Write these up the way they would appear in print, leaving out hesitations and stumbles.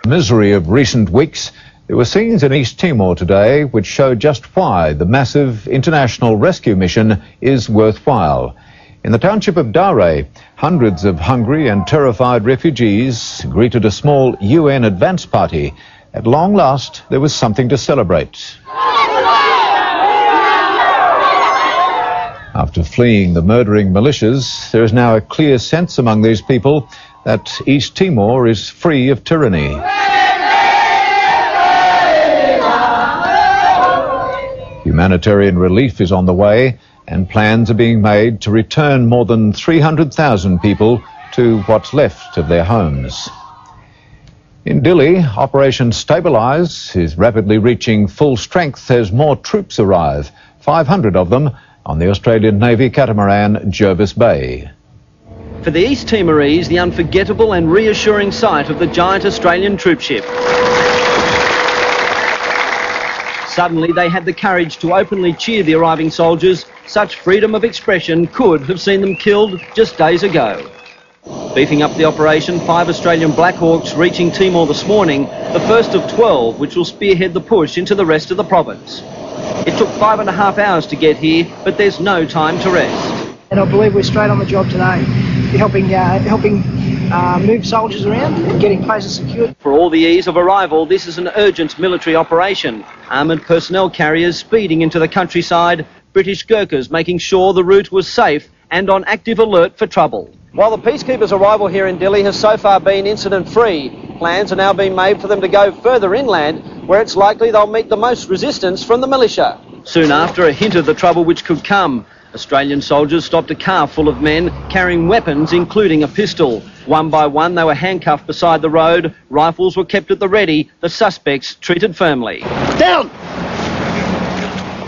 Misery of recent weeks, there were scenes in East Timor today which show just why the massive international rescue mission is worthwhile. In the township of Dare, hundreds of hungry and terrified refugees greeted a small UN advance party. At long last, there was something to celebrate. After fleeing the murdering militias, there is now a clear sense among these people that East Timor is free of tyranny. Humanitarian relief is on the way, and plans are being made to return more than 300,000 people to what's left of their homes. In Dili, Operation Stabilise is rapidly reaching full strength as more troops arrive, 500 of them on the Australian Navy catamaran Jervis Bay. For the East Timorese, the unforgettable and reassuring sight of the giant Australian troopship. Suddenly they had the courage to openly cheer the arriving soldiers. Such freedom of expression could have seen them killed just days ago. Beefing up the operation, 5 Australian Black Hawks reaching Timor this morning, the first of 12 which will spearhead the push into the rest of the province. It took 5.5 hours to get here, but there's no time to rest. And I believe we're straight on the job today, helping move soldiers around and getting places secured. For all the ease of arrival, this is an urgent military operation. Armoured personnel carriers speeding into the countryside, British Gurkhas making sure the route was safe and on active alert for trouble. While the peacekeepers' arrival here in Dili has so far been incident-free, plans are now being made for them to go further inland, where it's likely they'll meet the most resistance from the militia. Soon after, a hint of the trouble which could come. Australian soldiers stopped a car full of men carrying weapons, including a pistol. One by one, they were handcuffed beside the road. Rifles were kept at the ready. The suspects treated firmly. Down!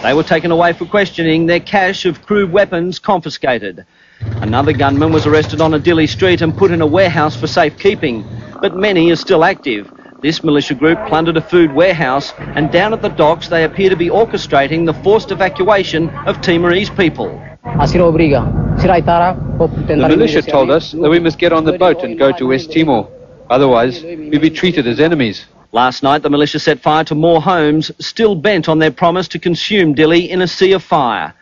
They were taken away for questioning, their cache of crude weapons confiscated. Another gunman was arrested on a Dili street and put in a warehouse for safekeeping, but many are still active. This militia group plundered a food warehouse, and down at the docks they appear to be orchestrating the forced evacuation of Timorese people. The militia told us that we must get on the boat and go to West Timor. Otherwise, we'd be treated as enemies. Last night, the militia set fire to more homes, still bent on their promise to consume Dili in a sea of fire.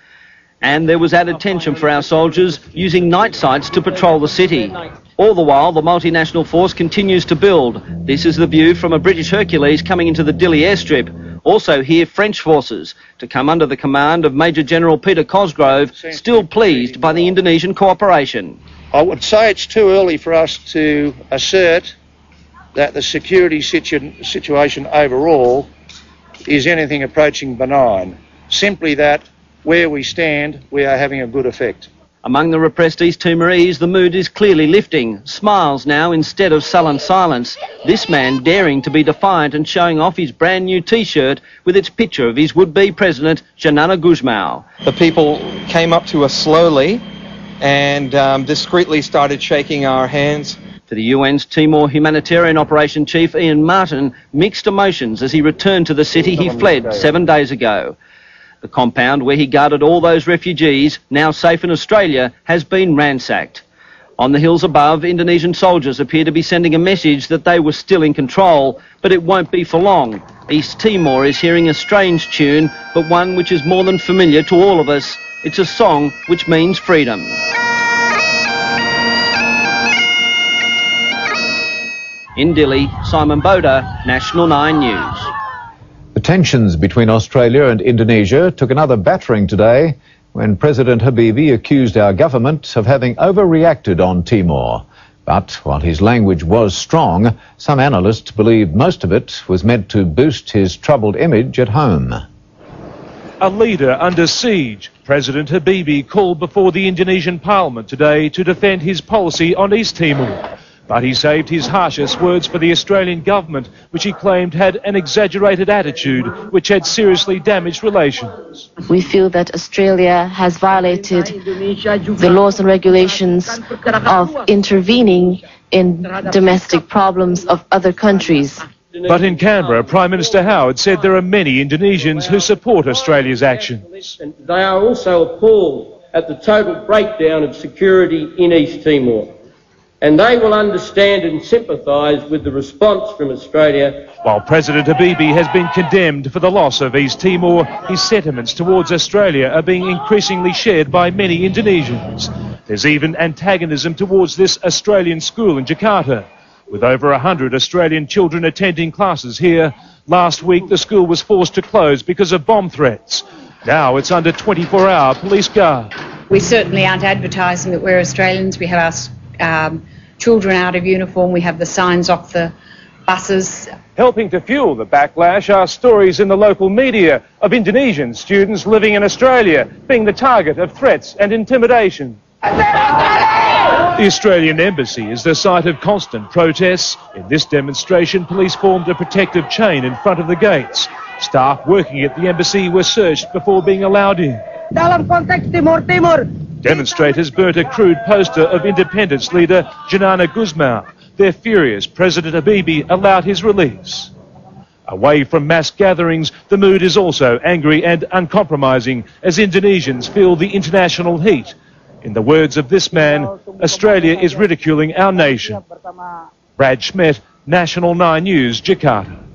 And there was added tension for our soldiers, using night sights to patrol the city. All the while, the multinational force continues to build. This is the view from a British Hercules coming into the Dili airstrip. Also here, French forces, to come under the command of Major General Peter Cosgrove, still pleased by the Indonesian cooperation. I would say it's too early for us to assert that the security situation overall is anything approaching benign. Simply that where we stand, we are having a good effect. Among the repressed East Timorese, the mood is clearly lifting. Smiles now instead of sullen silence. This man daring to be defiant and showing off his brand new T-shirt with its picture of his would-be president, Xanana Gusmao. The people came up to us slowly and discreetly started shaking our hands. For the UN's Timor Humanitarian Operation Chief Ian Martin, mixed emotions as he returned to the city he fled 7 days ago. The compound where he guarded all those refugees, now safe in Australia, has been ransacked. On the hills above, Indonesian soldiers appear to be sending a message that they were still in control, but it won't be for long. East Timor is hearing a strange tune, but one which is more than familiar to all of us. It's a song which means freedom. In Dili, Simon Boda, National 9 News. The tensions between Australia and Indonesia took another battering today when President Habibie accused our government of having overreacted on Timor. But while his language was strong, some analysts believe most of it was meant to boost his troubled image at home. A leader under siege, President Habibie called before the Indonesian parliament today to defend his policy on East Timor. But he saved his harshest words for the Australian government, which he claimed had an exaggerated attitude, which had seriously damaged relations. We feel that Australia has violated the laws and regulations of intervening in domestic problems of other countries. But in Canberra, Prime Minister Howard said there are many Indonesians who support Australia's actions. They are also appalled at the total breakdown of security in East Timor. and they will understand and sympathise with the response from Australia. While President Habibie has been condemned for the loss of East Timor, his sentiments towards Australia are being increasingly shared by many Indonesians. There's even antagonism towards this Australian school in Jakarta. With over 100 Australian children attending classes here, last week the school was forced to close because of bomb threats. Now it's under 24-hour police guard. We certainly aren't advertising that we're Australians. We have our children out of uniform. We have the signs off the buses. Helping to fuel the backlash are stories in the local media of Indonesian students living in Australia being the target of threats and intimidation. The Australian Embassy is the site of constant protests. In this demonstration, police formed a protective chain in front of the gates. Staff working at the embassy were searched before being allowed in. Dalam konteks Timur Timur. Demonstrators burnt a crude poster of independence leader Janana Guzmão. They're furious President Habibie allowed his release. Away from mass gatherings, the mood is also angry and uncompromising as Indonesians feel the international heat. In the words of this man, Australia is ridiculing our nation. Brad Schmidt, National 9 News, Jakarta.